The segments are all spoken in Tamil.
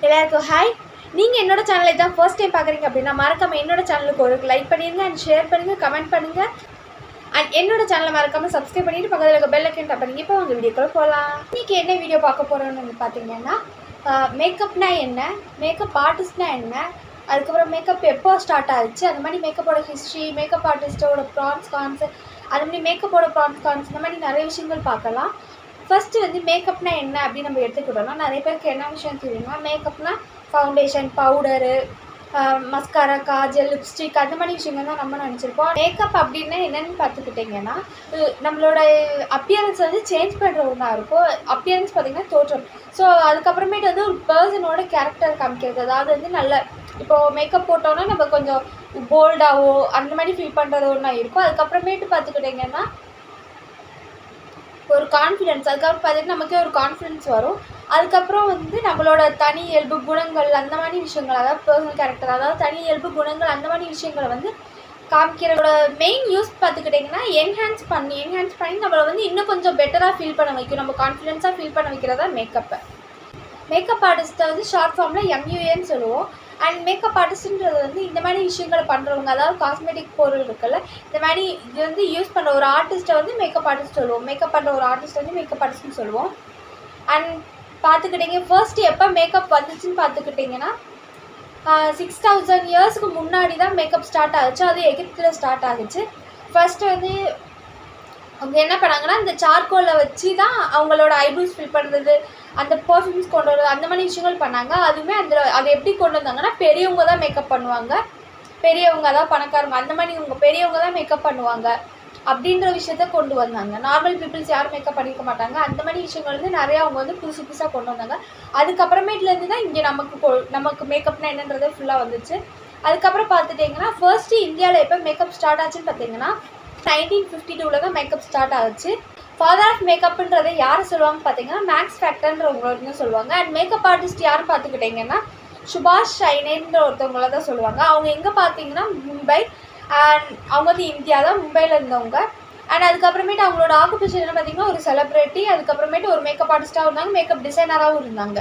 எல்லாருக்கும் ஹாய். நீங்கள் என்னோட சேனலை தான் ஃபர்ஸ்ட் டைம் பார்க்குறீங்க அப்படின்னா மறக்காமல் என்னோட சேனலுக்கு ஒரு லைக் பண்ணிடுங்க அண்ட் ஷேர் பண்ணுங்கள், கமெண்ட் பண்ணுங்கள். அண்ட் என்னோட சேனலை மறக்காமல் சப்ஸ்கிரைப் பண்ணிவிட்டு பக்கத்தில் இருக்க பெல் ஐக்கன் டப் பண்ணுங்க. இப்போ உங்கள் வீடியோக்குள்ளே போகலாம். இன்றைக்கி என்ன வீடியோ பார்க்க போகிறோன்னு பார்த்தீங்கன்னா மேக்கப்னா என்ன, மேக்கப் ஆர்டிஸ்ட்னா என்ன, அதுக்கப்புறம் மேக்கப் எப்போ ஸ்டார்ட் ஆகிடுச்சு, அந்த மாதிரி மேக்கப்போட ஹிஸ்ட்ரி, மேக்கப் ஆர்டிஸ்ட்டோட ப்ரான்ஸ் கான்ஸ், அது மாதிரி மேக்கப்போட ப்ரான்ஸ் கான்ஸ், இந்த மாதிரி நிறைய விஷயங்கள் பார்க்கலாம். ஃபஸ்ட்டு வந்து மேக்கப்னா என்ன அப்படின்னு நம்ம எடுத்துக்கிட்டோம்னா நிறைய பேருக்கு என்ன விஷயம் தெரியுமா, மேக்கப்னா foundation, powder, mascara, kajal, lipstick அந்த மாதிரி விஷயங்கள் தான் நம்ம நினச்சிருப்போம். மேக்கப் அப்படின்னா என்னென்னு பார்த்துக்கிட்டிங்கன்னா நம்மளோட அப்பியரன்ஸ் வந்து சேஞ்ச் பண்ணுற ஒன்றா இருக்கும். அப்பியரன்ஸ் பார்த்திங்கன்னா தோற்றம். ஸோ அதுக்கப்புறமேட்டு வந்து ஒரு பர்சனோட கேரக்டர் காமிக்கிறது. அதாவது வந்து நல்ல இப்போது மேக்கப் போட்டோன்னா நம்ம கொஞ்சம் போல்டாகவோ அந்த மாதிரி ஃபீல் பண்ணுறது ஒன்றா இருக்கும். அதுக்கப்புறமேட்டு பார்த்துக்கிட்டிங்கன்னா ஒரு கான்ஃபிடென்ஸ், அதுக்கப்புறம் பார்த்துட்டு நமக்கே ஒரு கான்ஃபிடென்ஸ் வரும். அதுக்கப்புறம் வந்து நம்மளோட தனி இயல்பு குணங்கள் அந்த மாதிரி விஷயங்கள், அதாவது பர்சனல் கேரக்டர், அதாவது தனி இயல்பு குணங்கள் அந்த மாதிரி விஷயங்களை வந்து காமிக்கிறோட மெயின் யூஸ் பார்த்துக்கிட்டிங்கன்னா என்ஹான்ஸ் பண்ணி நம்மளை வந்து இன்னும் கொஞ்சம் பெட்டராக ஃபீல் பண்ண வைக்கும், நம்ம கான்ஃபிடென்ஸாக ஃபீல் பண்ண வைக்கிறதா மேக்கப்பை. மேக்கப் ஆர்டிஸ்ட்டை வந்து ஷார்ட் ஃபார்மில் MUAன்னு சொல்லுவோம். அண்ட் மேக்கப் ஆர்டிஸ்ட்ன்றது வந்து இந்த மாதிரி விஷயங்களை பண்ணுறவங்க, அதாவது காஸ்மெட்டிக் பொருள் இருக்குல்ல, இந்த மாதிரி இது வந்து யூஸ் பண்ணுற ஒரு ஆர்டிஸ்ட்டை வந்து மேக்கப் ஆர்டிஸ்ட் சொல்லுவோம். மேக்கப் பண்ணுற ஒரு ஆர்டிஸ்ட் வந்து மேக்கப் ஆர்டிஸ்ட்னு சொல்லுவோம். அண்ட் பார்த்துக்கிட்டிங்க ஃபர்ஸ்ட்டு எப்போ மேக்கப் வந்துச்சுன்னு பார்த்துக்கிட்டிங்கன்னா 6000 இயர்ஸ்க்கு முன்னாடி தான் மேக்கப் ஸ்டார்ட் ஆகுச்சு. அது எகிப்தில் ஸ்டார்ட் ஆகுச்சு. ஃபர்ஸ்ட்டு வந்து அவங்க என்ன பண்ணாங்கன்னா இந்த சார்கோலை வச்சு தான் அவங்களோட ஐப்ரோஸ் ஃபில் பண்ணுறது, அந்த பர்ஃப்யூம்ஸ் கொண்டு வரது, அந்த மாதிரி விஷயங்கள் பண்ணாங்க. அதுவுமே அதை எப்படி கொண்டு வந்தாங்கன்னா பெரியவங்க தான் மேக்கப் பண்ணுவாங்க, பெரியவங்க அதாவது பணக்காரங்க அந்த மாதிரி இவங்க பெரியவங்க தான் மேக்கப் பண்ணுவாங்க அப்படின்ற விஷயத்த கொண்டு வந்தாங்க. நார்மல் பீப்புள்ஸ் யாரும் மேக்கப் பண்ணிக்க மாட்டாங்க. அந்த மாதிரி விஷயங்கள் வந்து நிறையா அவங்க வந்து புதுசு புதுசாக கொண்டு வந்தாங்க. அதுக்கப்புறமேட்லேருந்து தான் இங்கே நமக்கு மேக்கப்னா என்னன்றதே ஃபுல்லாக வந்துச்சு. அதுக்கப்புறம் பார்த்துட்டிங்கன்னா ஃபர்ஸ்ட்டு இந்தியாவில் எப்போ மேக்கப் ஸ்டார்ட் ஆச்சுன்னு பார்த்தீங்கன்னா 1952 தான் மேக்கப் ஸ்டார்ட் ஆச்சு. ஃபாதர் ஆஃப் மேக்கப்ன்றதை யார் சொல்லுவாங்க பார்த்தீங்கன்னா மேக்ஸ் ஃபேக்டர்ன்றவங்க சொல்லுவாங்க. அண்ட் மேக்கப் ஆர்டிஸ்ட் யார் பார்த்துக்கிட்டிங்கன்னா சுபாஷ் ஷைனேன்ற ஒருத்தவங்கள தான் சொல்லுவாங்க. அவங்க எங்கே பார்த்தீங்கன்னா மும்பை, அண்ட் அவங்க வந்து இந்தியா தான், மும்பையில் இருந்தவங்க. அண்ட் அதுக்கப்புறமேட்டு அவங்களோட ஆக்குபேஷன் என்ன பார்த்தீங்கன்னா ஒரு செலிப்ரிட்டி, அதுக்கப்புறமேட்டு ஒரு மேக்கப் ஆர்டிஸ்ட்டாகவும் இருந்தாங்க, மேக்கப் டிசைனராகவும் இருந்தாங்க.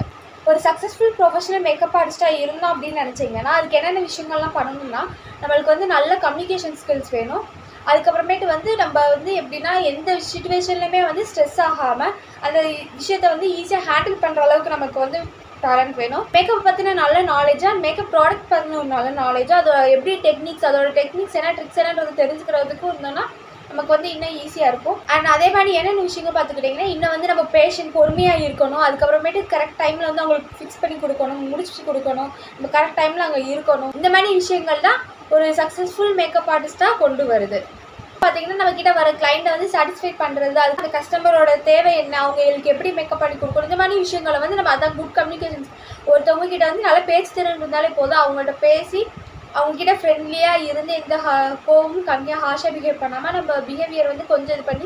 ஒரு சக்ஸஸ்ஃபுல் ப்ரொஃபஷனல் மேக்கப் ஆர்டிஸ்ட்டாக இருந்தோம் அப்படின்னு நினச்சிங்கன்னா அதுக்கு என்னென்ன விஷயங்கள்லாம் பண்ணணும்னா நம்மளுக்கு வந்து நல்ல கம்யூனிகேஷன் ஸ்கில்ஸ் வேணும். அதுக்கப்புறமேட்டு வந்து நம்ம வந்து எப்படின்னா எந்த சுச்சுவேஷன்லையுமே வந்து ஸ்ட்ரெஸ் ஆகாமல் அந்த விஷயத்தை வந்து ஈஸியாக ஹேண்டில் பண்ணுற அளவுக்கு நமக்கு வந்து டேலண்ட் வேணும். மேக்கப் பற்றின நல்ல நாலேஜாக, மேக்கப் ப்ராடக்ட் பற்றின ஒரு நல்ல நாலேஜாக, அதோட எப்படி டெக்னிக்ஸ், அதோட டெக்னிக்ஸ் என்ன, ட்ரிக்ஸ் என்னன்றது தெரிஞ்சுக்கிறதுக்கும் இருந்தோன்னா நமக்கு வந்து இன்னும் ஈஸியாக இருக்கும். அண்ட் அதே மாதிரி என்னென்ன விஷயங்கள் பார்த்துக்கிட்டிங்கன்னா இன்னும் வந்து நம்ம பேஷண்ட் பொறுமையாக இருக்கணும். அதுக்கப்புறமேட்டு கரெக்ட் டைமில் வந்து அவங்களுக்கு ஃபிக்ஸ் பண்ணி கொடுக்கணும், முடிச்சு கொடுக்கணும், நம்ம கரெக்ட் டைமில் அங்கே இருக்கணும். இந்த மாதிரி விஷயங்கள் தான் ஒரு சக்ஸஸ்ஃபுல் மேக்கப் ஆர்டிஸ்ட்டாக கொண்டு வருது. பார்த்தீங்கன்னா நம்மக்கிட்ட வர கிளைண்ட்டை வந்து சாட்டிஸ்ஃபை பண்ணுறது, அதுக்கு அந்த கஸ்டமரோட தேவை என்ன, அவங்களுக்கு எப்படி மேக்கப் பண்ணி கொடுக்கணும், இந்த மாதிரி விஷயங்களை வந்து நம்ம அதான் குட் கம்யூனிகேஷன்ஸ். ஒருத்தவங்க கிட்ட வந்து நல்லா பேச்சு திறன் இருந்தாலே போதும், அவங்கள்ட்ட பேசி அவங்கக்கிட்ட ஃப்ரெண்ட்லியாக இருந்து எந்த கோவமும் கம்மியாக ஹாஷாக பிஹேவ் பண்ணாமல் நம்ம பிஹேவியர் வந்து கொஞ்சம் இது பண்ணி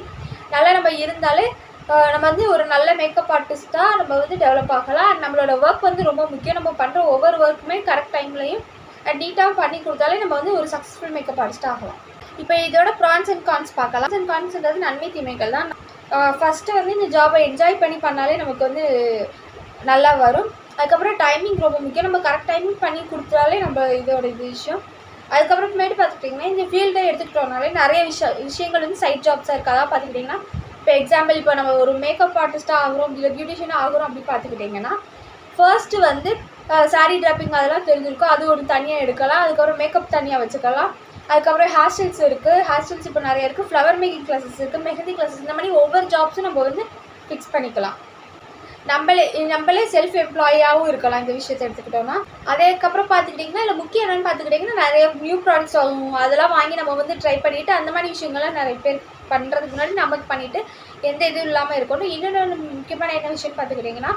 நல்லா நம்ம இருந்தாலே நம்ம வந்து ஒரு நல்ல மேக்கப் ஆர்டிஸ்ட்டாக நம்ம வந்து டெவலப் ஆகலாம். நம்மளோட ஒர்க் வந்து ரொம்ப முக்கியம். நம்ம பண்ணுற ஒவ்வொரு ஒர்க்குமே கரெக்ட் டைம்லையும் நீட்டாக பண்ணி கொடுத்தாலே நம்ம வந்து ஒரு சக்ஸஸ்ஃபுல் மேக்கப் ஆர்டிஸ்ட் ஆகலாம். இப்போ இதோட ப்ரான்ஸ் அண்ட் கான்ஸ் பார்க்கலாம். ப்ரான்ஸ் அண்ட் கான்ஸ்ன்றது நன்மை தீமைகள் தான். ஃபஸ்ட்டு வந்து இந்த ஜாபை என்ஜாய் பண்ணி பண்ணாலே நமக்கு வந்து நல்லா வரும். அதுக்கப்புறம் டைமிங் ரொம்ப முக்கியம். நம்ம கரெக்ட் டைமிங் பண்ணி கொடுத்தாலே நம்ம இதோட விஷயம். அதுக்கப்புறமேட்டு பார்த்துக்கிட்டிங்கன்னா இந்த ஃபீல்டை எடுத்துக்கிட்டோம்னாலே நிறைய விஷயங்கள் வந்து சைட் ஜாப்ஸாக இருக்குது. அதாவது பார்த்துக்கிட்டிங்கன்னா இப்போ எக்ஸாம்பிள் இப்போ நம்ம ஒரு மேக்கப் ஆர்டிஸ்ட்டாக ஆகிறோம், இல்லை பியூட்டிஷியனாக ஆகிறோம் அப்படின்னு பார்த்துக்கிட்டிங்கன்னா ஃபர்ஸ்ட்டு வந்து சாரீ ட்ராப்பிங் அதெல்லாம் தெரிஞ்சிருக்கும், அது ஒரு தனியாக எடுக்கலாம். அதுக்கப்புறம் மேக்கப் தனியாக வச்சுக்கலாம். அதுக்கப்புறம் ஹேர் ஸ்டைல்ஸ் இருக்குது, ஹேர் ஸ்டைல்ஸ் இப்போ நிறைய இருக்குது, ஃப்ளவர் மேக்கிங் கிளாஸஸ் இருக்குது, மெஹந்தி கிளாஸஸ், இந்த மாதிரி ஒவ்வொரு ஜாப்ஸும் நம்ம வந்து ஃபிக்ஸ் பண்ணிக்கலாம். நம்மளே செல்ஃப் எம்ப்ளாயாகவும் இருக்கலாம் இந்த விஷயத்தை எடுத்துக்கிட்டோம்னா. அதுக்கப்புறம் பார்த்துக்கிட்டிங்கன்னா இல்லை முக்கியம் என்னென்னு பார்த்துக்கிட்டிங்கன்னா நிறைய நியூ ப்ராடக்ட்ஸ் ஆகும், அதெல்லாம் வாங்கி நம்ம வந்து ட்ரை பண்ணிவிட்டு அந்த மாதிரி விஷயங்கள்லாம் நிறைய பேர் பண்ணுறதுக்கு முன்னாடி நமக்கு பண்ணிவிட்டு எந்த இதுவும் இல்லாமல் இருக்கணும். இன்னொன்று முக்கியமான என்ன விஷயம்னு பார்த்துக்கிட்டிங்கன்னா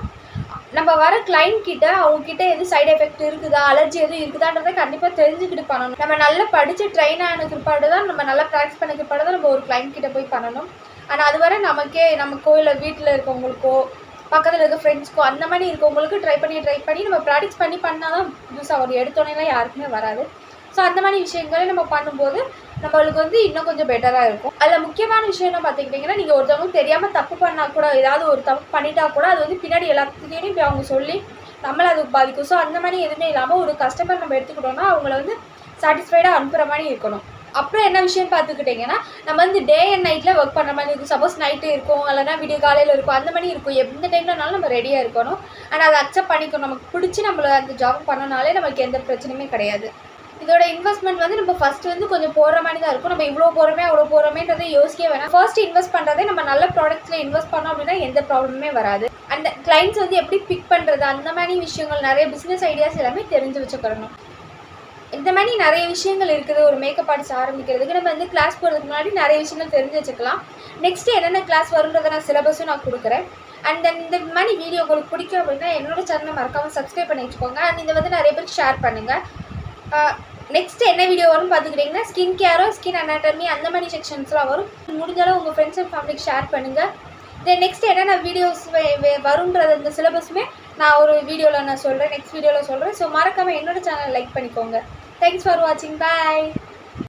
நம்ம வர கிளைண்ட் கிட்ட அவங்கக்கிட்ட எது சைடு எஃபெக்ட் இருக்குதா, அலர்ஜி எதுவும் இருக்குதான்றதை கண்டிப்பாக தெரிஞ்சுக்கிட்டு பண்ணணும். நம்ம நல்லா படித்து ட்ரெயின் ஆன பிற்பாடு தான், நம்ம நல்லா ப்ராக்டிஸ் பண்ண பிற்பாடு தான் நம்ம ஒரு கிளைண்ட் கிட்ட போய் பண்ணணும். ஆனால் அது வரை நமக்கோ இல்லை வீட்டில் இருக்கவங்களுக்கோ பக்கத்தில் இருக்க ஃப்ரெண்ட்ஸ்க்கோ அந்த மாதிரி இருக்கவங்களுக்கு ட்ரை பண்ணி நம்ம ப்ராக்டிஸ் பண்ணால் தான் புதுசாக ஒரு எடுத்தோன்னேலாம் யாருக்குமே வராது. ஸோ அந்த மாதிரி விஷயங்களை நம்ம பண்ணும்போது நம்மளுக்கு வந்து இன்னும் கொஞ்சம் பெட்டராக இருக்கும். அதில் முக்கியமான விஷயம் என்ன பார்த்துக்கிட்டிங்கன்னா நீங்கள் ஒருத்தவங்களுக்கு தெரியாமல் தப்பு பண்ணால் கூட, ஏதாவது ஒரு தப்பு பண்ணிட்டா கூட அது வந்து பின்னாடி எல்லாத்துக்கிட்டையும் போய் அவங்க சொல்லி நம்மளை அது பாதிக்கும். ஸோ அந்த மாதிரி எதுவுமே இல்லாமல் ஒரு கஸ்டமர் நம்ம எடுத்துக்கிட்டோம்னா அவங்கள வந்து சாட்டிஸ்ஃபைடாக அனுப்புகிற மாதிரி இருக்கணும். அப்புறம் என்ன விஷயம்னு பார்த்துக்கிட்டிங்கன்னா, நம்ம வந்து டே அண்ட் நைட்டில் ஒர்க் பண்ணுற மாதிரி இருக்கும். சப்போஸ் நைட்டு இருக்கும், இல்லைனா விடிய காலையில் இருக்கும், அந்த மாதிரி இருக்கும். எந்த டைம்லனாலும் நம்ம ரெடியாக இருக்கணும். அண்ட் அதை அக்செப்ட் பண்ணிக்கணும். நமக்கு பிடிச்சி நம்மளை அந்த ஜாப் பண்ணனாலே நமக்கு எந்த பிரச்சனையுமே கிடையாது. இதோட இன்வெஸ்ட்மெண்ட் வந்து நம்ம ஃபஸ்ட்டு வந்து கொஞ்சம் போடுற மாதிரி தான் இருக்கும். நம்ம இவ்வளோ போகிறோமே அவ்வளோ போகிறோமேன்றதை யோசிக்க வேணாம். ஃபர்ஸ்ட் இன்வெஸ்ட் பண்ணுறதே நம்ம நல்ல ப்ராடக்ட்ஸில் இன்வெஸ்ட் பண்ணோம் அப்படின்னா எந்த ப்ராப்ளமே வராது. அந்த கிளைண்ட்ஸ் வந்து எப்படி பிக் பண்ணுறது, அந்த மாதிரி விஷயங்கள் நிறைய பிஸ்னஸ் ஐடியாஸ் எல்லாமே தெரிஞ்சு வச்சுக்கிறணும். இந்த மாதிரி நிறைய விஷயங்கள் இருக்குது. ஒரு மேக்கப் ஆர்டிஸ்ட் ஆரம்பிக்கிறதுக்கு நம்ம வந்து கிளாஸ் போகிறதுக்கு முன்னாடி நிறைய விஷயங்கள் தெரிஞ்சு வச்சுக்கலாம். நெக்ஸ்ட்டு என்னென்ன கிளாஸ் வருன்றதை நான் சிலபஸும் நான் கொடுக்குறேன். அண்ட் தென் இந்த மாதிரி வீடியோ உங்களுக்கு பிடிக்கும் அப்படின்னா என்னோட சேனலை மறக்காமல் சப்ஸ்கிரைப் பண்ணி வச்சுக்கோங்க. அண்ட் இதை வந்து நிறைய பேருக்கு ஷேர் பண்ணுங்கள். நெக்ஸ்ட்டு என்ன வீடியோ வரும்னு பார்த்துக்கிட்டிங்கன்னா ஸ்கின் கேரோ, ஸ்கின் அனாட்டமி அந்த மாதிரி செக்ஷன்ஸ்லாம் வரும். முடிஞ்சாலும் உங்கள் ஃப்ரெண்ட்ஸ் அண்ட் ஃபேமிலிக்கு ஷேர் பண்ணுங்கள். தென் நெக்ஸ்ட் என்னென்ன வீடியோஸ் வரும்ன்றது அந்த சிலபஸுமே நான் ஒரு வீடியோவில் நான் சொல்கிறேன், நெக்ஸ்ட் வீடியோவில் சொல்கிறேன். ஸோ மறக்காமல் என்னோட சேனலை லைக் பண்ணிக்கோங்க. தேங்க்ஸ் ஃபார் வாட்சிங். பாய்.